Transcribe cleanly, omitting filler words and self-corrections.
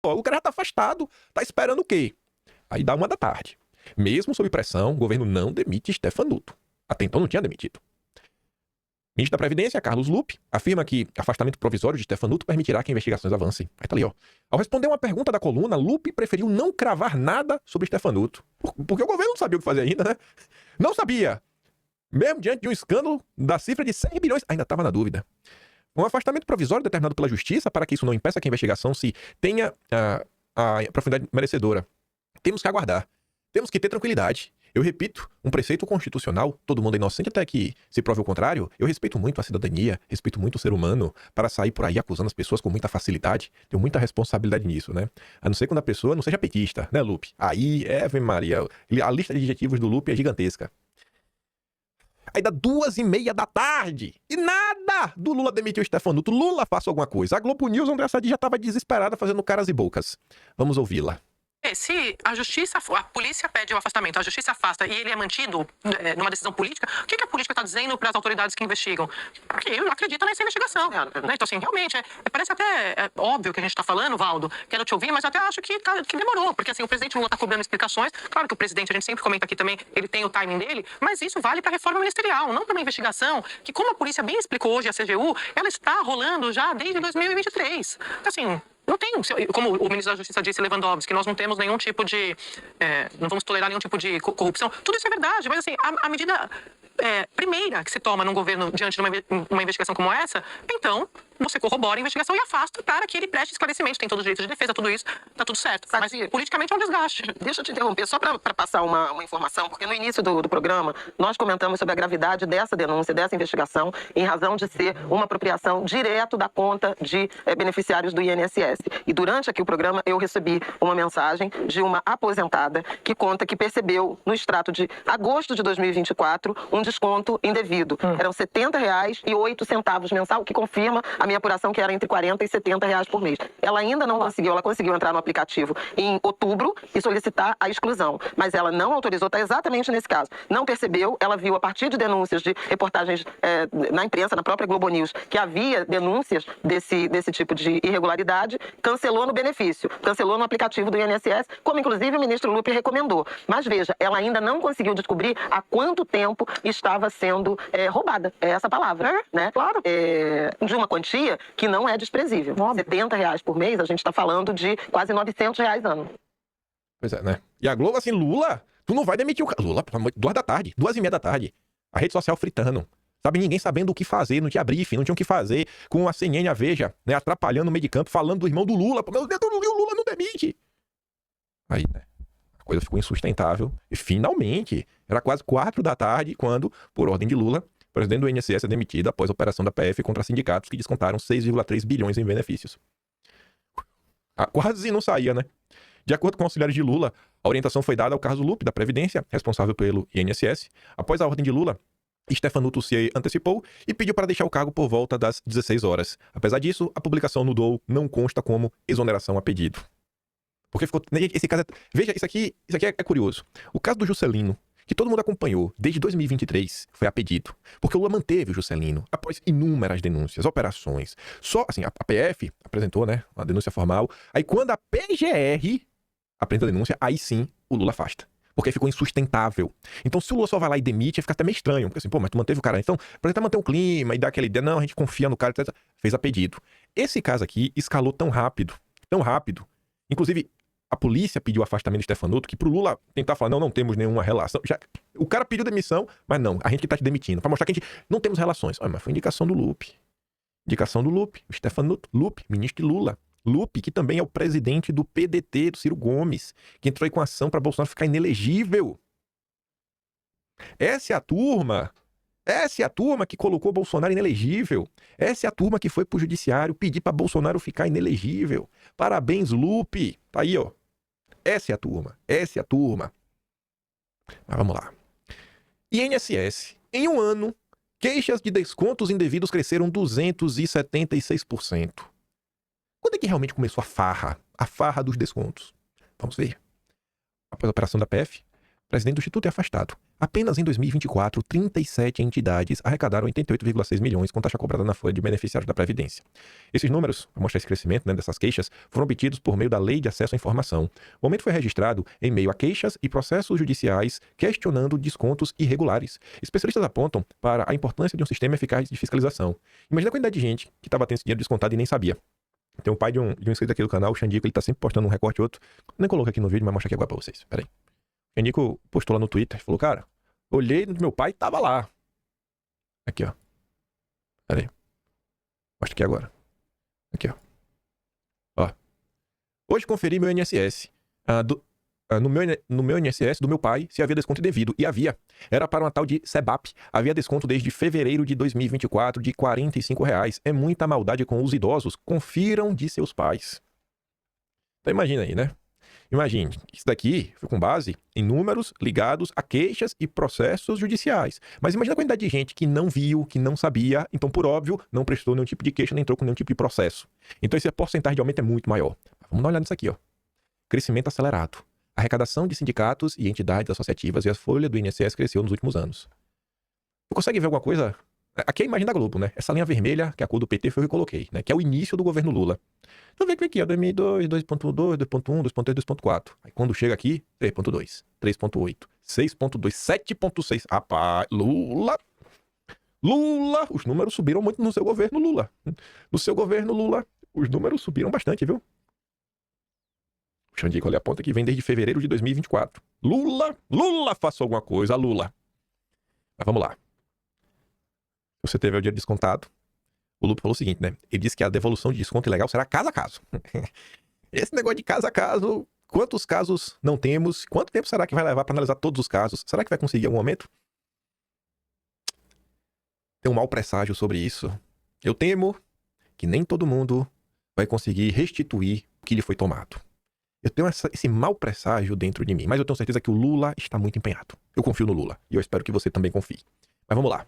Pô, o cara já tá afastado, tá esperando o quê? Aí dá 1 da tarde. Mesmo sob pressão, o governo não demite Stefanuto. Até então não tinha demitido. Ministro da Previdência, Carlos Lupe, afirma que afastamento provisório de Stefanuto permitirá que investigações avancem. Aí tá ali, ó. Ao responder uma pergunta da coluna, Lupe preferiu não cravar nada sobre Stefanuto. Porque o governo não sabia o que fazer ainda, né? Não sabia. Mesmo diante de um escândalo da cifra de 100 bilhões, ainda estava na dúvida. Um afastamento provisório determinado pela Justiça para que isso não impeça que a investigação se tenha a profundidade merecedora. Temos que aguardar. Temos que ter tranquilidade. Eu repito, um preceito constitucional, todo mundo é inocente até que se prove o contrário. Eu respeito muito a cidadania, respeito muito o ser humano, para sair por aí acusando as pessoas com muita facilidade. Tenho muita responsabilidade nisso, né? A não ser quando a pessoa não seja petista, né, Lupe? Aí, Ave Maria, a lista de adjetivos do Lupe é gigantesca. Aí dá 2h30 da tarde. E nada do Lula demitiu o Stefanuto. Lula faça alguma coisa. A Globo News, André Sadi já estava desesperada fazendo caras e bocas. Vamos ouvi-la. Se a justiça, a polícia pede o afastamento, a justiça afasta e ele é mantido numa decisão política, o que a política está dizendo para as autoridades que investigam? Porque eu acredito nessa investigação. Né? Então, assim, realmente, parece até óbvio que a gente está falando, Valdo, quero te ouvir, mas eu até acho que demorou, porque assim, o presidente Lula está cobrando explicações. Claro que o presidente, a gente sempre comenta aqui também, ele tem o timing dele, mas isso vale para a reforma ministerial, não para uma investigação que, como a polícia bem explicou hoje, a CGU, ela está rolando já desde 2023. Então, assim, não tem, como o ministro da Justiça disse, Lewandowski, nós não temos nenhum tipo de... não vamos tolerar nenhum tipo de corrupção. Tudo isso é verdade, mas assim, a medida primeira que se toma num governo diante de uma investigação como essa, então você corrobora a investigação e afasta para que ele preste esclarecimento. Tem todo o direito de defesa, tudo isso, tá tudo certo. Mas politicamente é um desgaste. Deixa eu te interromper, só para passar uma informação, porque no início do programa nós comentamos sobre a gravidade dessa denúncia, dessa investigação, em razão de ser uma apropriação direto da conta de beneficiários do INSS. E durante aqui o programa eu recebi uma mensagem de uma aposentada que conta que percebeu no extrato de agosto de 2024 um desconto indevido. Eram R$70,08 mensal, o que confirma a minha apuração que era entre R$40 e R$70 por mês. Ela ainda não conseguiu, ela conseguiu entrar no aplicativo em outubro e solicitar a exclusão, mas ela não autorizou, está exatamente nesse caso. Não percebeu, ela viu a partir de denúncias de reportagens na imprensa, na própria Globo News, que havia denúncias desse tipo de irregularidade, cancelou no benefício, cancelou no aplicativo do INSS, como inclusive o ministro Lupe recomendou. Mas veja, ela ainda não conseguiu descobrir há quanto tempo estava sendo roubada, é essa palavra, né? Claro. De uma quantia que não é desprezível. R$70 por mês, a gente está falando de quase R$900 ano. Pois é, né? E a Globo, assim, Lula, tu não vai demitir o cara. Lula, 2h da tarde, 2h30 da tarde. A rede social fritando. Sabe, ninguém sabendo o que fazer, não tinha briefing, não tinha o que fazer. Com a CNN, a Veja, né, atrapalhando o meio de campo, falando do irmão do Lula. Meu Deus, o Lula não demite. Aí, né? A coisa ficou insustentável. E finalmente, era quase 4h da tarde, quando, por ordem de Lula, o presidente do INSS é demitido após a operação da PF contra sindicatos que descontaram 6,3 bilhões em benefícios. Quase não saía, né? De acordo com auxiliares de Lula, a orientação foi dada ao Carlos Lupe, da Previdência, responsável pelo INSS. Após a ordem de Lula, Stefanuto se antecipou e pediu para deixar o cargo por volta das 16 horas. Apesar disso, a publicação no DOU não consta como exoneração a pedido. Porque ficou... Esse caso veja, isso aqui é curioso. O caso do Juscelino, que todo mundo acompanhou desde 2023, foi a pedido. Porque o Lula manteve o Juscelino após inúmeras denúncias, operações. Só, assim, a PF apresentou, né, uma denúncia formal. Aí quando a PGR apresenta a denúncia, aí sim o Lula afasta. Porque ficou insustentável. Então, se o Lula só vai lá e demite, fica até meio estranho. Porque assim, pô, mas tu manteve o cara. Então, pra tentar manter um clima e dar aquela ideia, não, a gente confia no cara, etc. Fez a pedido. Esse caso aqui escalou tão rápido. Inclusive, a polícia pediu o afastamento de Stefanuto, que pro Lula tentar falar, não temos nenhuma relação. O cara pediu demissão, mas não, a gente que tá te demitindo. Pra mostrar que a gente não temos relações. Olha, mas foi indicação do Lupe. O Stefanuto, Lupe, ministro de Lula. Lupe, que também é o presidente do PDT, do Ciro Gomes, que entrou aí com ação para Bolsonaro ficar inelegível. Essa é a turma que colocou Bolsonaro inelegível. Essa é a turma que foi pro judiciário pedir para Bolsonaro ficar inelegível. Parabéns, Lupe. Tá aí, ó. Essa é a turma. Mas vamos lá. INSS. Em um ano, queixas de descontos indevidos cresceram 276%. Quando é que realmente começou a farra? A farra dos descontos. Vamos ver. Após a operação da PF, presidente do Instituto é afastado. Apenas em 2024, 37 entidades arrecadaram 88,6 milhões com taxa cobrada na folha de beneficiários da Previdência. Esses números, para mostrar esse crescimento, né, dessas queixas, foram obtidos por meio da Lei de Acesso à Informação. O aumento foi registrado em meio a queixas e processos judiciais questionando descontos irregulares. Especialistas apontam para a importância de um sistema eficaz de fiscalização. Imagina a quantidade de gente que estava tendo esse dinheiro descontado e nem sabia. Tem um pai de um inscrito aqui do canal, o Xandico, ele tá sempre postando um recorte ou outro. Nem coloquei aqui no vídeo, mas mostro aqui agora pra vocês. Pera aí. O Xandico postou lá no Twitter, falou, cara, olhei no meu pai e tava lá. Aqui, ó. Pera aí. Mostra aqui agora. Aqui, ó. Ó. Hoje conferi meu INSS. No meu INSS do meu pai, se havia desconto indevido. E havia. Era para uma tal de SEBAP. Havia desconto desde fevereiro de 2024 de R$ 45. É muita maldade com os idosos. Confiram de seus pais. Então imagina aí, né? Imagine, isso daqui foi com base em números ligados a queixas e processos judiciais. Mas imagina a quantidade de gente que não viu, que não sabia, então, por óbvio, não prestou nenhum tipo de queixa, nem entrou com nenhum tipo de processo. Então, essa porcentagem de aumento é muito maior. Vamos dar uma olhada nisso aqui, ó. Crescimento acelerado. A arrecadação de sindicatos e entidades associativas e a folha do INSS cresceu nos últimos anos. Você consegue ver alguma coisa? Aqui é a imagem da Globo, né? Essa linha vermelha, que é a cor do PT, foi o que eu coloquei, né? Que é o início do governo Lula. Então vê que aqui, ó, 2002, 2.2, 2.1, 2.3, 2.4. Aí quando chega aqui, 3.2, 3.8, 6.2, 7.6. Rapaz, Lula, os números subiram muito no seu governo Lula. No seu governo Lula, os números subiram bastante, viu? O Xandico ali aponta que vem desde fevereiro de 2024. Lula, faça alguma coisa, Lula. Mas vamos lá. Você teve o dinheiro descontado. O Lupe falou o seguinte, né? Ele disse que a devolução de desconto ilegal será caso a caso. Esse negócio de caso a caso, quantos casos não temos? Quanto tempo será que vai levar para analisar todos os casos? Será que vai conseguir algum aumento? Tem um mau presságio sobre isso. Eu temo que nem todo mundo vai conseguir restituir o que lhe foi tomado. Eu tenho esse mau presságio dentro de mim, mas eu tenho certeza que o Lula está muito empenhado. Eu confio no Lula e eu espero que você também confie. Mas vamos lá.